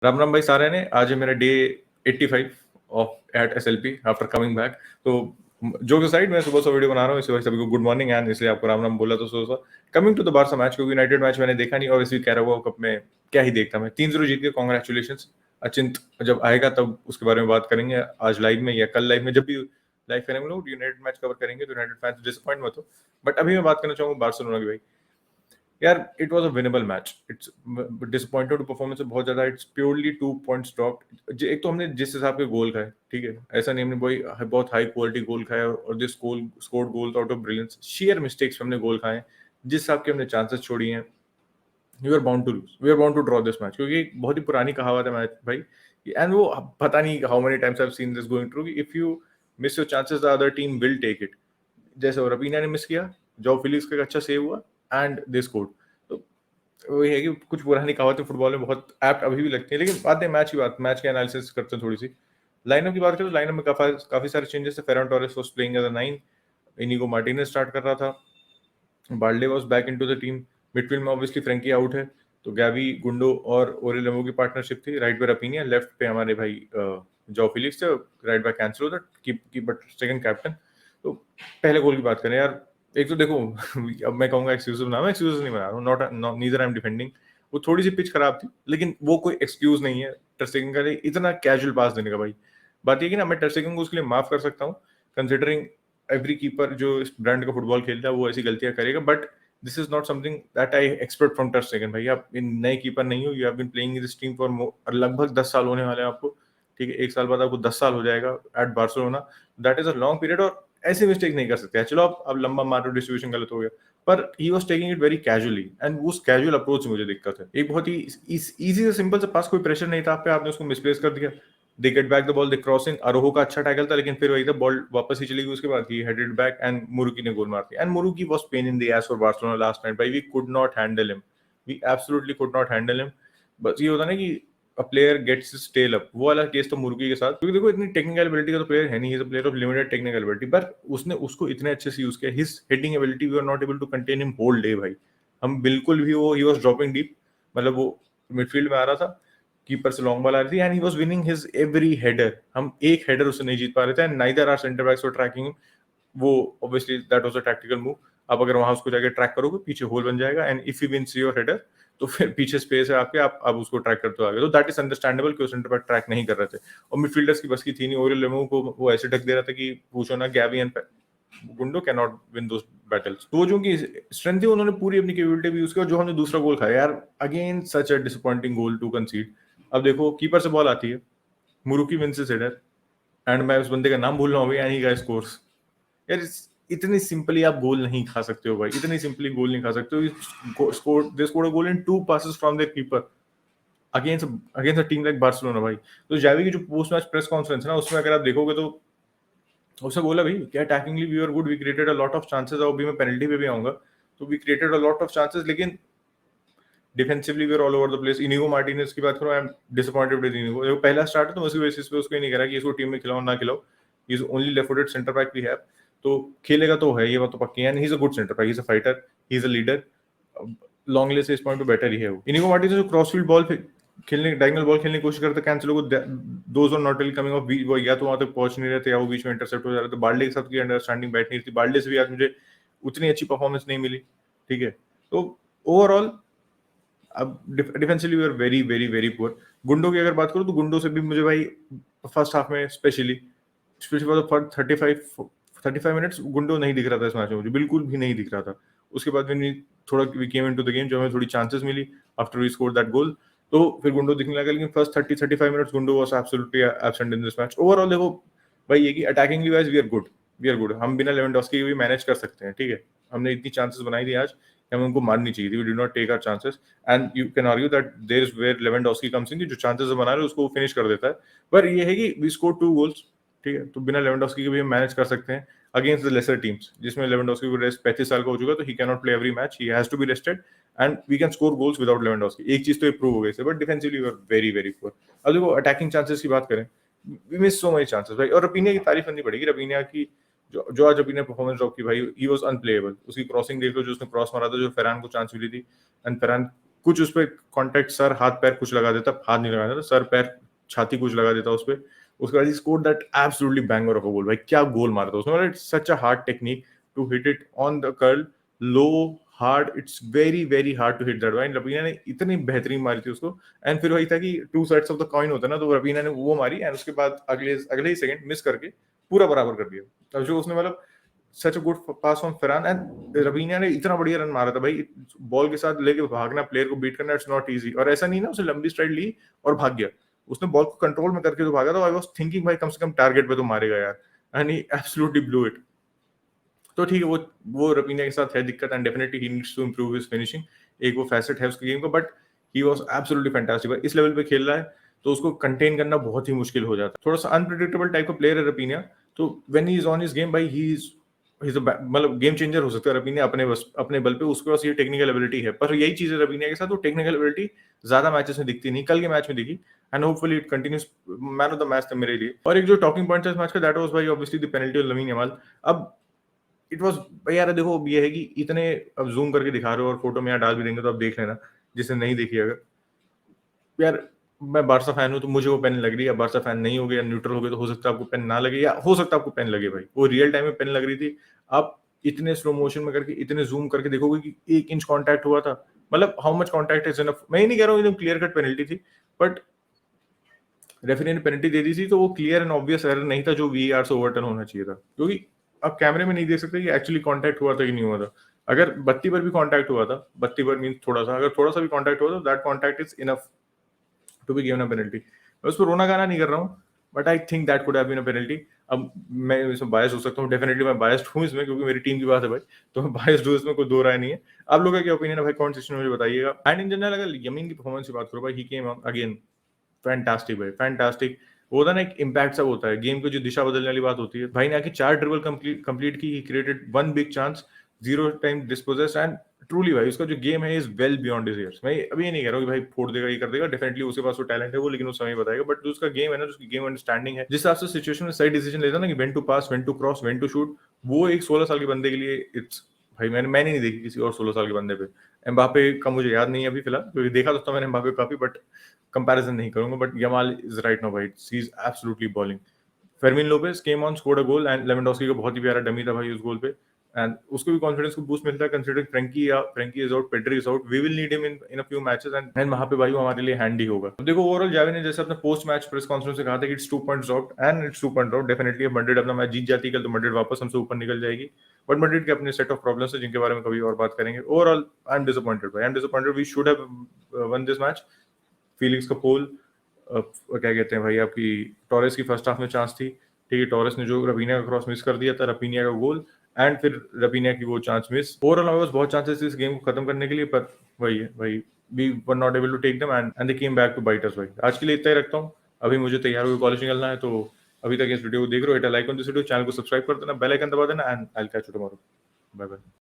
राम राम भाई सारे ने। आज है मेरा day 85 of at SLP after coming back. तो जो के साइड मैं सुबह वीडियो बना रहा हूँ, इस वजह सभी को गुड मॉर्निंग एंड इसलिए आपको राम राम बोला। तो सुबह coming to the Barca match, क्योंकि यूनाइटेड मैच मैंने देखा नहीं और इसी कैराबाओ कप में क्या ही देखता मैं। 3-0 जीत के कॉन्ग्रेचुलेशन। अचिंत जब आएगा तब उसके बारे में बात करेंगे, आज लाइव में या कल लाइव में, जब भी लाइव करेंगे लोग यूनाइटेड मैच कवर करेंगे तो यूनाइटेड फैंस डिसअपॉइंट मत हो। बट अभी मैं बात करना चाहूंगा बार्सिलोना की भाई। यार it was a winnable match. It's disappointed performance है बहुत ज्यादा। It's purely 2 points dropped. एक तो हमने जिस हिसाब के गोल खाए, ठीक है, ऐसा नहीं हमने बहुत हाई क्वालिटी गोल खाया और this goal scored goal out of brilliance. Share mistakes हमने गोल खाए, जिस हिसाब के हमने चांसेस छोड़ी हैं। We are bound to lose, we are bound to draw this match, क्योंकि एक बहुत ही पुरानी कहावत है मैच भाई। एंड वो पता नहीं how many times I have seen this going through, if you miss your chances the other team will take it. जैसे रबीना ने मिस किया, जो फिलिक्स का अच्छा सेव हुआ एंड दे स्कोर्ड। तो वही है कि कुछ पुरानी कहावतें फुटबॉल में बहुत एप्ट अभी भी लगती है। लेकिन आते हैं मैच की बात, मैच के एनालिसिस करते हैं थोड़ी सी। लाइनअप की बात करें तो लाइनअप में काफी सारे चेंजेस थे। Ferran Torres was playing as a 9, Inigo Martinez start कर रहा था, Balde was back into the team. Midfield में ऑब्वियसली फ्रैंकी आउट है, तो गैवी, गुंडो और ओरेलेमो की पार्टनरशिप थी। राइट पे रपीनिया, लेफ्ट पे हमारे भाई जो फिलिक्स थे। राइट बैक कैंसिल होता बट सेकंड कैप्टन। तो पहले गोल की बात करें यार, एक तो देखो अब मैं कहूंगा एक्सक्यूज बना, मैं एक्सक्यूज नहीं बना रहा हूँ, not neither I am defending. वो थोड़ी सी पिच खराब थी, लेकिन वो कोई एक्सक्यूज नहीं है टर स्टेगन का लिए इतना कैजुअल पास देने का भाई। बात ये कि ना, मैं टर स्टेगन को उसके लिए माफ कर सकता हूँ, कंसिडरिंग एवरी कीपर जो इस ब्रांड का फुटबॉल खेलता है वो ऐसी गलतियां करेगा। But this is not something that I expect from ter Stegen भाई। आप इन नए कीपर नहीं हो, you have been playing in this team for लगभग 10 साल होने वाले हैं आपको, ठीक है। एक साल बाद आपको 10 साल हो जाएगा at Barcelona. That is a long period, और ऐसे मिस्टेक नहीं कर सकते हैं। चलो अब लंबा मारो, डिस्ट्रीब्यूशन गलत हो गया, पर he was taking it very casually and उस कैजुअल अप्रोच से मुझे दिक्कत है। एक बहुत ही इजी से सिंपल से पास, कोई प्रेशर नहीं था आप पे, आपने उसको मिसप्लेस कर दिया। They get back the ball, they cross in. Araujo का अच्छा टैकल था, लेकिन फिर वही था, बॉल वापस ही चली गई। उसके बाद ही हेडेड बैक एंड मुरुकी ने गोल मार दिया। And Muriqi was pain in the ass for Barcelona last night भाई। We could not handle him, we absolutely could not handle him. बस ये होता ना कि a player gets his tail up, वो वाला केस तो मुर्गी के साथ। क्योंकि देखो इतनी टेक्निकल एबिलिटी का तो प्लेयर है नहीं, he is a player of limited technical ability, पर उसने उसको इतने अच्छे से यूज किया। His heading ability, we are not able to contain him whole day भाई। हम बिल्कुल भी, वो ही वाज ड्रॉपिंग डीप, मतलब वो मिडफील्ड में आ रहा था, कीपर से लॉन्ग बॉल आ रही थी and he was winning his every header. हम एक हेडर उससे नहीं जीत पा रहे थे and neither our centre backs were tracking him. वो obviously that was a tactical move. आप अगर वहां उसको जाके ट्रैक करोगे, पीछे होल बन जाएगा and if he wins your header, तो फिर पीछे स्पेस है आपके, आप उसको ट्रैक करते हो आगे। तो दैट इज अंडरस्टैंडेबल कि वो सेंटर बैक ट्रैक नहीं कर रहे थे। और मिडफील्डर्स की बस की थी नहीं, ओरेलेमो को वो ऐसे ढक दे रहा था कि पूछो ना। Gavi and Gundo can not win those battles. तो जो उनकी स्ट्रेंथ थी, उन्होंने पूरी अपनी कैपेबिलिटी भी यूज की। और जो हमने दूसरा गोल खाया यार, again such a disappointing goal to concede. अब देखो कीपर से बॉल आती है, Muriqi wins his header and मैं उस बंदे का नाम भूल रहा हूँ भाई, एंड ही गाइस स्कोर्स। यार इतनी सिंपली आप गोल नहीं खा सकते हो भाई, इतनी सिंपली गोल नहीं खा सकते हो। They scored a goal in 2 passes from their keeper against against a team like Barcelona भाई। तो जावी की जो पोस्ट मैच प्रेस कॉन्फ्रेंस है ना, उसमें अगर आप देखोगे तो उसने बोला भाई क्या, attackingly we are good, we created a lot of chances. और अभी मैं पेनल्टी पे भी आऊंगा, तो we created a lot of chances, लेकिन defensively we are all over the place. Inigo Martinez की बात करो, I am disappointed with Inigo. देखो पहला स्टार्ट है तो उसी बेसिस पे उसको ये नहीं कह रहा कि इसको टीम में खिलाओ ना खिलाओ, he is only left footed centre back we have. तो खेलेगा तो है, ये बात तो पक्की है। He is a good centre back, he is a fighter, he is a leader. Lenglet से इस पॉइंट पे बेटर ही है वो। इनिगो मार्टिनेज जो क्रॉस फील्ड बॉल खेलने, डायगोनल बॉल खेलने की कोशिश करते, कैंसिलो को those are not really coming off, वो या तो वहां तक पहुंच नहीं रहे थे या वो बीच में इंटरसेप्ट हो जा रहे थे। बाल्डे के साथ की अंडरस्टैंडिंग बैठ नहीं रही थी। बाल्डे से भी आज मुझे उतनी अच्छी परफॉर्मेंस नहीं मिली, ठीक है। तो ओवरऑल अब defensively we are very very very poor. Gundo की अगर बात करूं तो गुंडो से भी मुझे भाई फर्स्ट हाफ में स्पेशली फॉर फॉर 35 मिनट्स गुंडो नहीं दिख रहा था इस मैच में, मुझे बिल्कुल भी नहीं दिख रहा था। उसके बाद भी थोड़ा we came into the game, जो हमें थोड़ी चांसेस मिली after we score that goal, तो फिर गुंडो दिखने लगा। लेकिन first 35 minutes Gundo was absolutely absent in this match. Overall देखो भाई, ये कि attackingly wise we are good, we are good. हम बिना लेवेंडोस्की के भी मैनेज कर सकते हैं, ठीक है। हमने इतनी चांसेस बनाई थी आज, हमें उनको मारनी चाहिए थी। We did not take our chances and you can argue that there is where Lewandowski comes in, कि जो चांसेस बना रहे हैं उसको फिनिश कर देता है। पर ये है कि वी स्कोर 2 गोल्स, ठीक है। तो बिना लेवेंडोस्की के भी हम मैनेज कर सकते हैं अगेंस्ट द लेसर टीम्स, जिसमें लेवेंडोस्की को रेस्ट 35 साल का हो चुका है, तो he can not play every match, he has to be rested and we can score goals without Lewandowski. एक चीज तो ये प्रूव हो गई है, but defensively we are very very poor. अब देखो अटैकिंग चांसेस की बात करें, we miss so many chances भाई। और रपीनिया की तारीफ करनी पड़ेगी, रपीनिया की जो आज रपीनिया परफॉर्मेंस ड्रॉप की भाई, ही वाज अनप्लेएबल। उसकी क्रॉसिंग देख लो, जो उसने क्रॉस मारा था, जो फरहान को चांस मिली थी, एंड फरहान कुछ उस पे कॉन्टैक्ट सर, हाथ-पैर कुछ लगा देता, हाथ नहीं लगा देता, सर, पैर, छाती कुछ लगा देता उस पे। उसके बाद ही scored that absolutely banger of a goal. भाई क्या गोल मारा था उसने, मतलब it's such a hard technique to hit it on the curl, low, hard, it's very, very hard to hit that. भाई रफीना ने इतनी बेहतरीन मारी थी उसको। एंड फिर वही था कि two sides of the coin होता है ना, तो रफीना ने वो मारी एंड उसके बाद अगले ही सेकंड मिस करके पूरा बराबर कर दिया। अब जो उसने मतलब such a good pass from Farhan, and Raphinha ने इतना बढ़िया रन मारा था भाई। बॉल के साथ लेके भागना, प्लेयर को बीट करना, इट्स नॉट इजी। और ऐसा नहीं ना उसने लंबी स्ट्राइड ली और भाग गया, उसने बॉल को कंट्रोल में करके तो भागा था। आई वाज थिंकिंग भाई कम से कम टारगेट पे तो मारेगा यार, and he absolutely blew it. तो ठीक है, वो रफीना के साथ है दिक्कत, and definitely he needs to improve his finishing. एक वो फैसेट है उसके गेम का, but he was absolutely fantastic. भाई इस लेवल पे खेल रहा है तो उसको कंटेन करना बहुत ही मुश्किल हो जाता है। थोड़ा सा अनप्रेडिक्टेबल टाइप का प्लेयर है रफीना, तो when he is on his game भाई ही इज मतलब गेम चेंजर हो सकता है रफीना अपने बल पे। उसके पास ये टेक्निकल एबिलिटी है, पर यही चीज है रफीना के साथ, वो टेक्निकल एबिलिटी ज्यादा मैचेस में दिखती नहीं, कल के मैच में दिखी, and hopefully it continues. Man of the match था मेरे लिए। और एक जो टॉकिंग पॉइंट था इस मैच का, दैट वाज भाई obviously the penalty of Lamine Yamal. अब इट वाज भाई यार देखो, अब ये है कि इतने, अब जूम करके दिखा रहे हो और फोटो में यहाँ डाल भी देंगे तो आप देख लेना, जिसने नहीं देखी अगर। यार मैं बारसा फैन हूँ तो मुझे वो पेन लग रही है, बारसा फैन नहीं हो गया या न्यूट्रल हो गए तो हो सकता है आपको पेन ना लगे, या हो सकता है आपको पेन लगे। भाई वो रियल टाइम में पेन लग रही थी। आप इतने स्लो मोशन में करके, इतने जूम करके देखोगे कि 1 इंच कांटेक्ट हुआ था। मतलब how much contact is enough. मैं ये नहीं कह रहा हूँ एकदम क्लियर कट पेनल्टी थी, बट रेफरी ने पेनल्टी दे दी थी तो वो क्लियर एंड ऑब्वियस एरर नहीं था जो वीआर से ओवरटर्न होना चाहिए था, क्योंकि आप कैमरे में नहीं देख सकते कि एक्चुअली कांटेक्ट हुआ था कि नहीं हुआ था। अगर बत्ती पर भी कांटेक्ट हुआ था, बत्ती पर मीन थोड़ा सा, अगर थोड़ा सा भी कांटेक्ट हुआ तो that contact is enough to be given a penalty. मैं उस पर रोना गाना नहीं कर रहा हूँ, but I think that could have been a penalty. अब मैं इसमें बायस हो सकता हूँ, डेफिनेटली मैं बायस्ड हूँ इसमें, क्योंकि मेरी टीम की बात है भाई, तो मैं बायस्ड हूँ इसमें, कोई दो राय नहीं है। आप लोगों का क्या ओपिनियन है भाई, कमेंट सेक्शन में मुझे बताइएगा। एंड इन जनरल अगर यमीन की परफॉर्मेंस की बात करो भाई, ही केम अगेन फैंटास्टिक भाई, फैंटास्टिक। वो होता है ना एक इम्पैक्ट सा होता है गेम की, जो दिशा बदलने वाली बात होती है। भाई ने आके 4 ड्रिबल कंप्लीट की, he created one big chance, 0 time dispossessed, and truly भाई उसका जो गेम है is well beyond his years. मैं अभी ये नहीं कह रहा हूँ कि भाई फोड़ देगा, ये कर देगा, डेफिनेटली उसके पास वो टैलेंट है वो, लेकिन उस समय बताएगा। बट जो उसका गेम है ना, जो उसकी गेम अंडरस्टैंडिंग है, जिस हिसाब से सिचुएशन में सही डिसीजन लेता है ना, कि when to pass, when to cross, when to shoot, वो एक 16 साल के बंदे के लिए इट्स, भाई मैंने नहीं देखी किसी और 16 साल के बंदे पे। एम्बापे का मुझे याद नहीं है अभी फिलहाल, क्योंकि देखा तो था मैंने एम्बापे काफी, बट कंपैरिजन नहीं करूंगा। But Yamal is right now भाई, he is absolutely balling. Fermin Lopez came on, scored a goal, and Lewandowski का बहुत ही प्यारा डमी था भाई उस गोल पे, एंड उसको भी कॉन्फिडेंस को बूस्ट मिलता है, considering Frenkie is out, Pedri is out, we will need him in a few matches, and वहां पे भाई वो हमारे लिए हैंडी होगा। तो देखो ओवरऑल जावी ने जैसे अपने पोस्ट मैच प्रेस कॉन्फ्रेंस में कहा था कि it's 2 points out, and it's 2 point out. Definitely Madrid अपना मैच जीत जाती है कल, तो मैड्रिड वापस हमसे ऊपर निकल जाएगी, बट मैड्रिड के अपने सेट ऑफ प्रॉब्लम्स है जिनके बारे में कभी और बात करेंगे। ओवरऑल आई एम डिसअपॉइंटेड भाई, I am disappointed. We should have won this match. Felix का पोल, क्या कहते हैं भाई, आपकी टॉरेस की फर्स्ट हाफ में चांस थी, ठीक है, टॉरेस ने जो रफीनिया का क्रॉस मिस कर दिया था, रफीनिया का गोल, एंड फिर रफीनिया की वो चांस मिस। ओवरऑल हमारे पास बहुत चांसेस इस गेम को खत्म करने के लिए, पर वही है भाई, we were not able to take them, and they came back to bite us भाई। आज के लिए इतना ही रखता हूँ, अभी मुझे तैयार होकर कॉलेज निकलना है। तो अभी तक इस वीडियो को देख रहे हो, hit a like on this video, channel को सब्सक्राइब कर देना, बेल आइकन दबा देना, and I will catch you tomorrow. Bye bye.